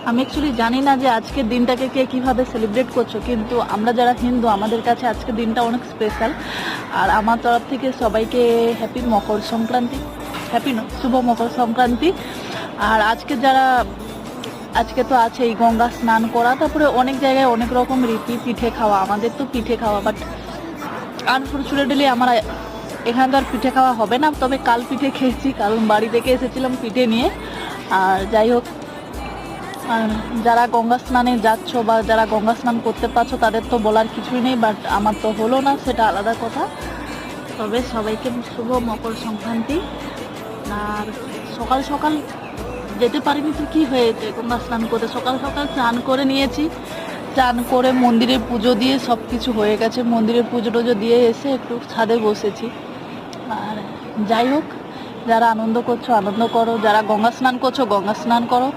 আমি অ্যাকচুয়ালি জানি না যে আজকের দিনটাকে কে কীভাবে সেলিব্রেট করছো, কিন্তু আমরা যারা হিন্দু আমাদের কাছে আজকের দিনটা অনেক স্পেশাল। আর আমার তরফ থেকে সবাইকে হ্যাপি মকর সংক্রান্তি, শুভ মকর সংক্রান্তি। আর আজকে তো আছে এই গঙ্গা স্নান করা, তারপরে অনেক জায়গায় অনেক রকম রীতি, পিঠে খাওয়া। আমাদের তো পিঠে খাওয়া, বাট আনফর্চুনেটলি আমার এখানে তো আর পিঠে খাওয়া হবে না। তবে কাল পিঠে খেয়েছি, কারণ বাড়ি থেকে এসেছিলাম পিঠে নিয়ে। আর যাই হোক, যারা গঙ্গা স্নানে যাচ্ছ বা যারা গঙ্গা স্নান করতে পারছো তাদের তো বলার কিছুই নেই, বাট আমার তো হলো না, সেটা আলাদা কথা। তবে সবাইকে শুভ মকর সংক্রান্তি। আর সকাল সকাল যেতে পারিনি তো কী হয়েছে, গঙ্গা স্নান করতে সকাল সকাল স্নান করে নিয়েছি। স্নান করে মন্দিরে পুজো দিয়ে সব কিছু হয়ে গেছে, মন্দিরে পুজো টুজো দিয়ে এসে একটু ছাদে বসেছি। আর যাই হোক, যারা আনন্দ করছো আনন্দ করো, যারা গঙ্গা স্নান করছো গঙ্গা স্নান করো।